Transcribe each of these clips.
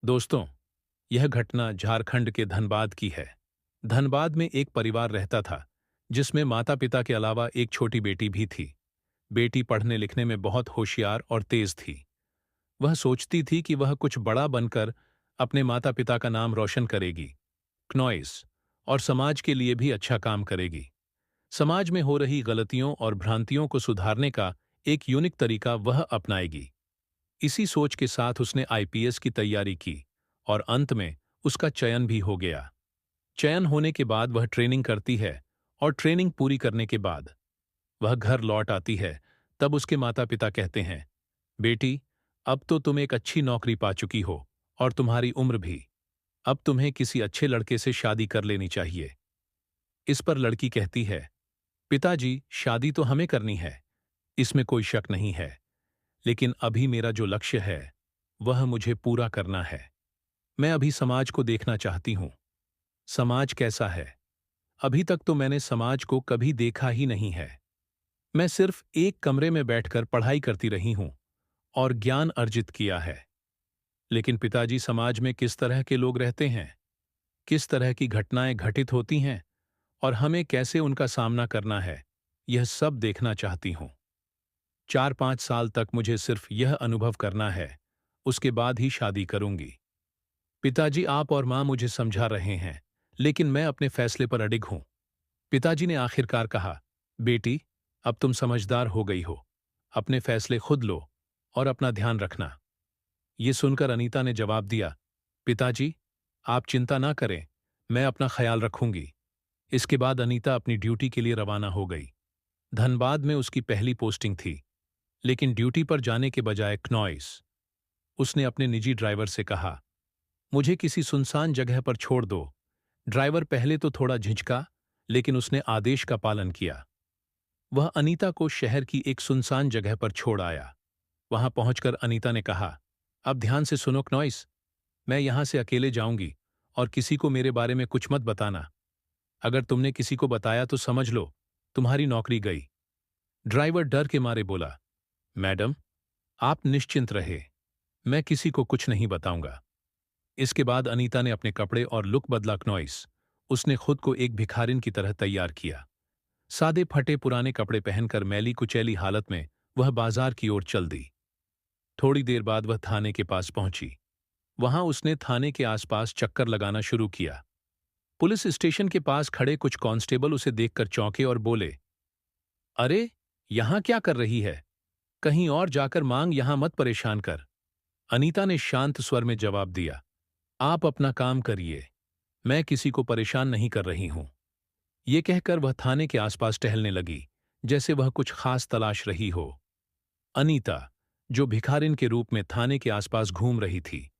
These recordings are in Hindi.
दोस्तों, यह घटना झारखंड के धनबाद की है। धनबाद में एक परिवार रहता था, जिसमें माता-पिता के अलावा एक छोटी बेटी भी थी। बेटी पढ़ने लिखने में बहुत होशियार और तेज थी। वह सोचती थी कि वह कुछ बड़ा बनकर अपने माता-पिता का नाम रोशन करेगी, क्नॉइस, और समाज के लिए भी अच्छा काम करेगी। समाज में हो रही गलतियों और भ्रांतियों को सुधारने का एक यूनिक तरीका वह अपनाएगी। इसी सोच के साथ उसने आईपीएस की तैयारी की और अंत में उसका चयन भी हो गया। चयन होने के बाद वह ट्रेनिंग करती है और ट्रेनिंग पूरी करने के बाद वह घर लौट आती है। तब उसके माता-पिता कहते हैं, बेटी, अब तो तुम एक अच्छी नौकरी पा चुकी हो और तुम्हारी उम्र भी। अब तुम्हें किसी अच्छे लड़के से शादी कर लेनी चाहिए। इस पर लड़की कहती है, पिताजी, शादी तो हमें करनी है, इसमें कोई शक नहीं है, लेकिन अभी मेरा जो लक्ष्य है वह मुझे पूरा करना है। मैं अभी समाज को देखना चाहती हूं। समाज कैसा है? अभी तक तो मैंने समाज को कभी देखा ही नहीं है। मैं सिर्फ एक कमरे में बैठकर पढ़ाई करती रही हूं और ज्ञान अर्जित किया है। लेकिन पिताजी, समाज में किस तरह के लोग रहते हैं, किस तरह की घटनाएं घटित होती हैं और हमें कैसे उनका सामना करना है, यह सब देखना चाहती हूं। 4-5 साल तक मुझे सिर्फ यह अनुभव करना है, उसके बाद ही शादी करूंगी। पिताजी, आप और मां मुझे समझा रहे हैं, लेकिन मैं अपने फैसले पर अडिग हूं। पिताजी ने आखिरकार कहा, बेटी, अब तुम समझदार हो गई हो। अपने फैसले खुद लो और अपना ध्यान रखना। ये सुनकर अनीता ने जवाब दिया, पिताजी, आप चिंता ना करें, मैं अपना ख्याल रखूंगी। इसके बाद अनीता अपनी ड्यूटी के लिए रवाना हो गई। धनबाद में उसकी पहली पोस्टिंग थी, लेकिन ड्यूटी पर जाने के बजाय क्नॉइस। उसने अपने निजी ड्राइवर से कहा, मुझे किसी सुनसान जगह पर छोड़ दो। ड्राइवर पहले तो थोड़ा झिझका, लेकिन उसने आदेश का पालन किया। वह अनीता को शहर की एक सुनसान जगह पर छोड़ आया। वहां पहुंचकर अनीता ने कहा, अब ध्यान से सुनो क्नॉइस, मैं यहां से अकेले जाऊंगी और किसी को मेरे बारे में कुछ मत बताना। अगर तुमने किसी को बताया तो समझ लो, तुम्हारी नौकरी गई। ड्राइवर डर के मारे बोला, मैडम, आप निश्चिंत रहे, मैं किसी को कुछ नहीं बताऊंगा। इसके बाद अनीता ने अपने कपड़े और लुक बदला। क्नॉइस, उसने खुद को एक भिखारिन की तरह तैयार किया। सादे फटे पुराने कपड़े पहनकर मैली कुचैली हालत में वह बाजार की ओर चल दी। थोड़ी देर बाद वह थाने के पास पहुंची। वहां उसने थाने के आसपास चक्कर लगाना शुरू किया। पुलिस स्टेशन के पास खड़े कुछ कांस्टेबल उसे देखकर चौंके और बोले, अरे, यहां क्या कर रही है? कहीं और जाकर मांग, यहां मत परेशान कर। अनीता ने शांत स्वर में जवाब दिया, आप अपना काम करिए, मैं किसी को परेशान नहीं कर रही हूं। ये कहकर वह थाने के आसपास टहलने लगी, जैसे वह कुछ खास तलाश रही हो। अनीता, जो भिखारिन के रूप में थाने के आसपास घूम रही थी,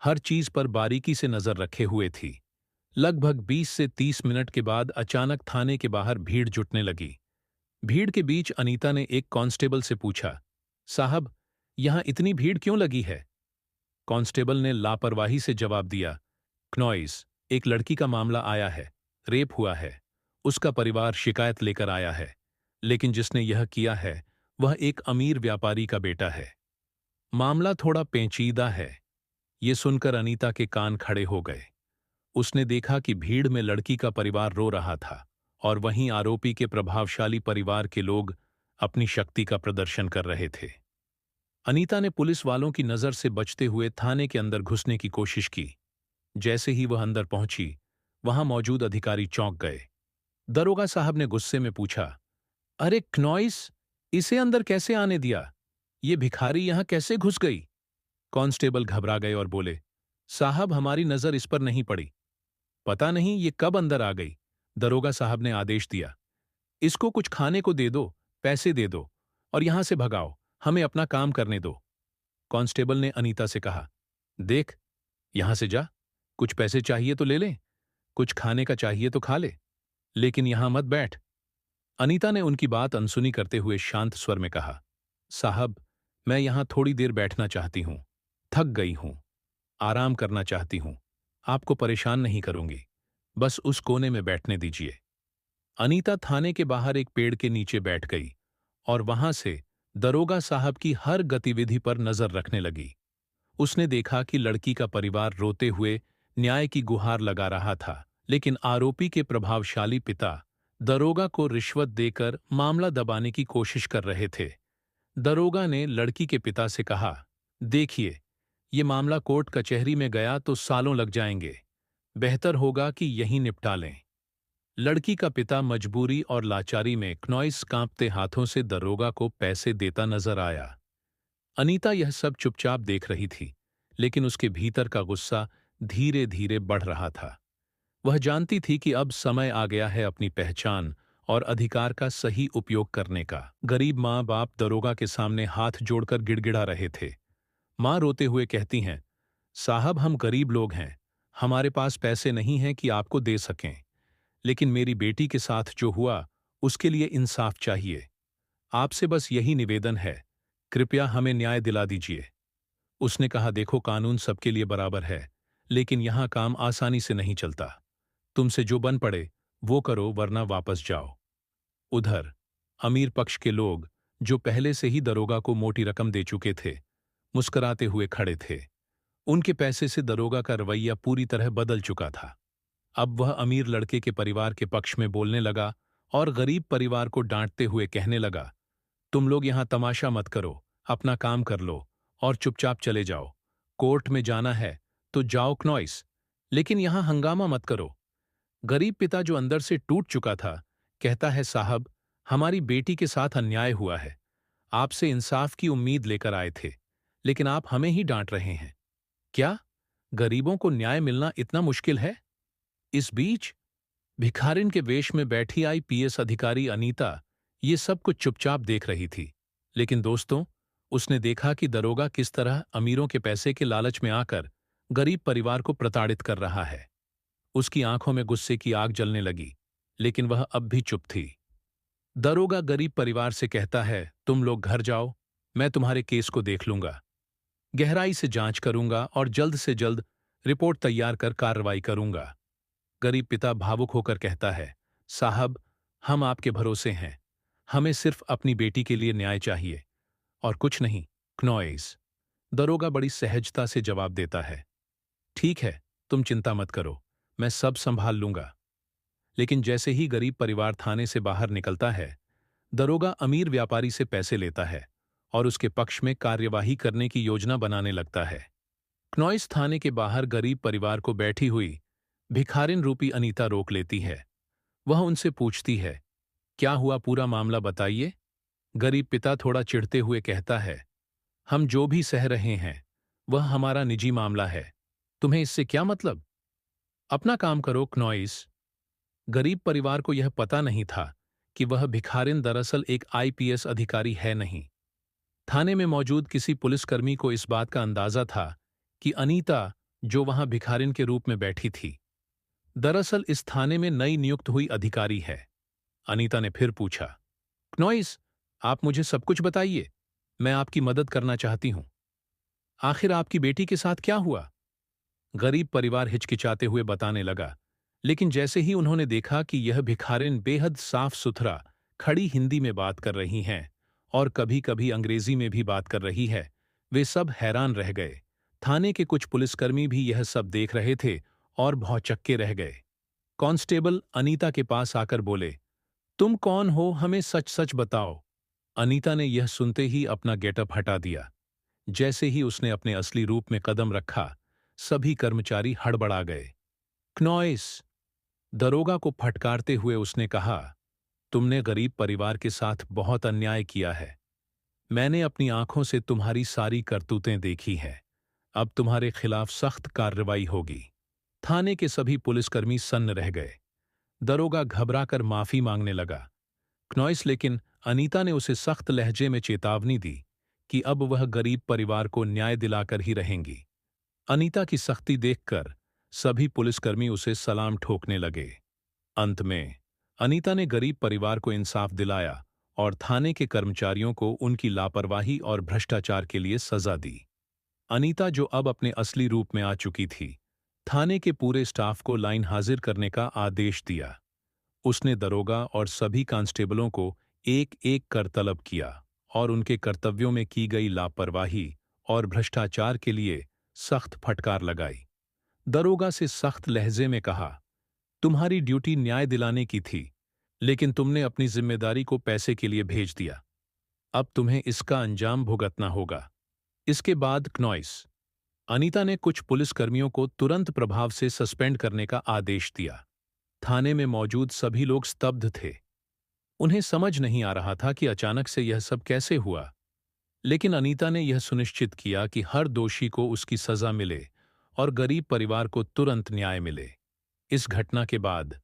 हर चीज पर बारीकी से नजर रखे हुए थी। लगभग 20 से 30 मिनट के बाद अचानक थाने के बाहर भीड़ जुटने लगी। भीड़ के बीच अनीता ने एक कांस्टेबल से पूछा, साहब, यहां इतनी भीड़ क्यों लगी है? कांस्टेबल ने लापरवाही से जवाब दिया, क्नॉइस, एक लड़की का मामला आया है, रेप हुआ है। उसका परिवार शिकायत लेकर आया है, लेकिन जिसने यह किया है वह एक अमीर व्यापारी का बेटा है। मामला थोड़ा पेचीदा है। ये सुनकर अनीता के कान खड़े हो गए। उसने देखा कि भीड़ में लड़की का परिवार रो रहा था और वहीं आरोपी के प्रभावशाली परिवार के लोग अपनी शक्ति का प्रदर्शन कर रहे थे। अनीता ने पुलिस वालों की नजर से बचते हुए थाने के अंदर घुसने की कोशिश की। जैसे ही वह अंदर पहुंची, वहां मौजूद अधिकारी चौंक गए। दरोगा साहब ने गुस्से में पूछा, अरे क्नॉइस, इसे अंदर कैसे आने दिया? ये भिखारी यहां कैसे घुस गई? कांस्टेबल घबरा गए और बोले, साहब, हमारी नजर इस पर नहीं पड़ी। पता नहीं ये कब अंदर आ गई। दरोगा साहब ने आदेश दिया, इसको कुछ खाने को दे दो, पैसे दे दो और यहां से भगाओ, हमें अपना काम करने दो। कांस्टेबल ने अनीता से कहा, देख, यहां से जा, कुछ पैसे चाहिए तो ले ले, कुछ खाने का चाहिए तो खा ले, लेकिन यहां मत बैठ। अनीता ने उनकी बात अनसुनी करते हुए शांत स्वर में कहा, साहब, मैं यहां थोड़ी देर बैठना चाहती हूं, थक गई हूं, आराम करना चाहती हूं, आपको परेशान नहीं करूंगी, बस उस कोने में बैठने दीजिए। अनीता थाने के बाहर एक पेड़ के नीचे बैठ गई और वहां से दरोगा साहब की हर गतिविधि पर नजर रखने लगी। उसने देखा कि लड़की का परिवार रोते हुए न्याय की गुहार लगा रहा था, लेकिन आरोपी के प्रभावशाली पिता दरोगा को रिश्वत देकर मामला दबाने की कोशिश कर रहे थे। दरोगा ने लड़की के पिता से कहा, देखिए, ये मामला कोर्ट कचहरी में गया तो सालों लग जाएंगे। बेहतर होगा कि यहीं निपटा लें। लड़की का पिता मजबूरी और लाचारी में क्नॉइस कांपते हाथों से दरोगा को पैसे देता नजर आया। अनीता यह सब चुपचाप देख रही थी, लेकिन उसके भीतर का गुस्सा धीरे धीरे बढ़ रहा था। वह जानती थी कि अब समय आ गया है अपनी पहचान और अधिकार का सही उपयोग करने का। गरीब माँ बाप दरोगा के सामने हाथ जोड़कर गिड़गिड़ा रहे थे। माँ रोते हुए कहती हैं, साहब, हम गरीब लोग हैं, हमारे पास पैसे नहीं हैं कि आपको दे सकें, लेकिन मेरी बेटी के साथ जो हुआ उसके लिए इंसाफ चाहिए। आपसे बस यही निवेदन है, कृपया हमें न्याय दिला दीजिए। उसने कहा, देखो, कानून सबके लिए बराबर है, लेकिन यहां काम आसानी से नहीं चलता। तुमसे जो बन पड़े वो करो, वरना वापस जाओ। उधर अमीर पक्ष के लोग, जो पहले से ही दरोगा को मोटी रकम दे चुके थे, मुस्कुराते हुए खड़े थे। उनके पैसे से दरोगा का रवैया पूरी तरह बदल चुका था। अब वह अमीर लड़के के परिवार के पक्ष में बोलने लगा और गरीब परिवार को डांटते हुए कहने लगा, तुम लोग यहां तमाशा मत करो, अपना काम कर लो और चुपचाप चले जाओ। कोर्ट में जाना है तो जाओ क्नॉइस, लेकिन यहां हंगामा मत करो। गरीब पिता, जो अंदर से टूट चुका था, कहता है, साहब, हमारी बेटी के साथ अन्याय हुआ है। आपसे इंसाफ की उम्मीद लेकर आए थे, लेकिन आप हमें ही डांट रहे हैं। क्या गरीबों को न्याय मिलना इतना मुश्किल है? इस बीच भिखारिन के वेश में बैठी आईपीएस अधिकारी अनीता ये सब कुछ चुपचाप देख रही थी। लेकिन दोस्तों, उसने देखा कि दरोगा किस तरह अमीरों के पैसे के लालच में आकर गरीब परिवार को प्रताड़ित कर रहा है। उसकी आंखों में गुस्से की आग जलने लगी, लेकिन वह अब भी चुप थी। दरोगा गरीब परिवार से कहता है, तुम लोग घर जाओ, मैं तुम्हारे केस को देख लूंगा, गहराई से जांच करूंगा और जल्द से जल्द रिपोर्ट तैयार कर कार्रवाई करूंगा। गरीब पिता भावुक होकर कहता है, साहब, हम आपके भरोसे हैं, हमें सिर्फ अपनी बेटी के लिए न्याय चाहिए और कुछ नहीं। क्नॉइस, दरोगा बड़ी सहजता से जवाब देता है, ठीक है, तुम चिंता मत करो, मैं सब संभाल लूंगा। लेकिन जैसे ही गरीब परिवार थाने से बाहर निकलता है, दरोगा अमीर व्यापारी से पैसे लेता है और उसके पक्ष में कार्यवाही करने की योजना बनाने लगता है। क्नॉइस थाने के बाहर गरीब परिवार को बैठी हुई भिखारिन रूपी अनीता रोक लेती है। वह उनसे पूछती है, क्या हुआ, पूरा मामला बताइए। गरीब पिता थोड़ा चिढ़ते हुए कहता है, हम जो भी सह रहे हैं वह हमारा निजी मामला है, तुम्हें इससे क्या मतलब? अपना काम करो क्नॉइस। गरीब परिवार को यह पता नहीं था कि वह भिखारिन दरअसल एक आईपीएस अधिकारी है नहीं। थाने में मौजूद किसी पुलिसकर्मी को इस बात का अंदाजा था कि अनीता, जो वहां भिखारिन के रूप में बैठी थी, दरअसल इस थाने में नई नियुक्त हुई अधिकारी है। अनीता ने फिर पूछा, क्नॉइस, आप मुझे सब कुछ बताइए, मैं आपकी मदद करना चाहती हूं। आखिर आपकी बेटी के साथ क्या हुआ? गरीब परिवार हिचकिचाते हुए बताने लगा, लेकिन जैसे ही उन्होंने देखा कि यह भिखारिन बेहद साफ सुथरा खड़ी हिंदी में बात कर रही हैं और कभी कभी अंग्रेजी में भी बात कर रही है, वे सब हैरान रह गए। थाने के कुछ पुलिसकर्मी भी यह सब देख रहे थे और भौचक्के रह गए। कांस्टेबल अनीता के पास आकर बोले, तुम कौन हो, हमें सच सच बताओ। अनीता ने यह सुनते ही अपना गेटअप हटा दिया। जैसे ही उसने अपने असली रूप में कदम रखा, सभी कर्मचारी हड़बड़ा गए। क्नॉइस, दरोगा को फटकारते हुए उसने कहा, तुमने गरीब परिवार के साथ बहुत अन्याय किया है। मैंने अपनी आंखों से तुम्हारी सारी करतूतें देखी हैं। अब तुम्हारे खिलाफ सख्त कार्रवाई होगी। थाने के सभी पुलिसकर्मी सन्न रह गए। दरोगा घबराकर माफी मांगने लगा। क्नॉइस, लेकिन अनीता ने उसे सख्त लहजे में चेतावनी दी कि अब वह गरीब परिवार को न्याय दिलाकर ही रहेंगी। अनीता की सख्ती देखकर सभी पुलिसकर्मी उसे सलाम ठोकने लगे। अंत में अनीता ने गरीब परिवार को इंसाफ दिलाया और थाने के कर्मचारियों को उनकी लापरवाही और भ्रष्टाचार के लिए सजा दी। अनीता, जो अब अपने असली रूप में आ चुकी थी, थाने के पूरे स्टाफ को लाइन हाजिर करने का आदेश दिया। उसने दरोगा और सभी कांस्टेबलों को एक एक कर तलब किया और उनके कर्तव्यों में की गई लापरवाही और भ्रष्टाचार के लिए सख्त फटकार लगाई। दरोगा से सख्त लहजे में कहा, तुम्हारी ड्यूटी न्याय दिलाने की थी, लेकिन तुमने अपनी जिम्मेदारी को पैसे के लिए भेज दिया। अब तुम्हें इसका अंजाम भुगतना होगा। इसके बाद क्नॉइस अनीता ने कुछ पुलिसकर्मियों को तुरंत प्रभाव से सस्पेंड करने का आदेश दिया। थाने में मौजूद सभी लोग स्तब्ध थे। उन्हें समझ नहीं आ रहा था कि अचानक से यह सब कैसे हुआ, लेकिन अनीता ने यह सुनिश्चित किया कि हर दोषी को उसकी सजा मिले और गरीब परिवार को तुरंत न्याय मिले। इस घटना के बाद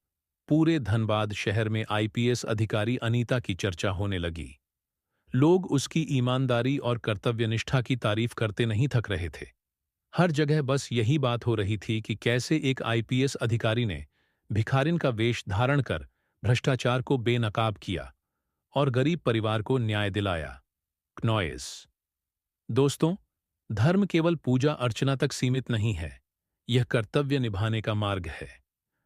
पूरे धनबाद शहर में आईपीएस अधिकारी अनीता की चर्चा होने लगी। लोग उसकी ईमानदारी और कर्तव्यनिष्ठा की तारीफ करते नहीं थक रहे थे। हर जगह बस यही बात हो रही थी कि कैसे एक आईपीएस अधिकारी ने भिखारिन का वेश धारण कर भ्रष्टाचार को बेनकाब किया और गरीब परिवार को न्याय दिलाया। क्नॉइस दोस्तों, धर्म केवल पूजा अर्चना तक सीमित नहीं है, यह कर्तव्य निभाने का मार्ग है।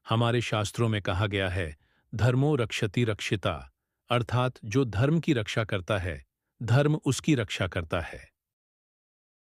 हमारे शास्त्रों में कहा गया है, धर्मो रक्षति रक्षिता, अर्थात जो धर्म की रक्षा करता है, धर्म उसकी रक्षा करता है।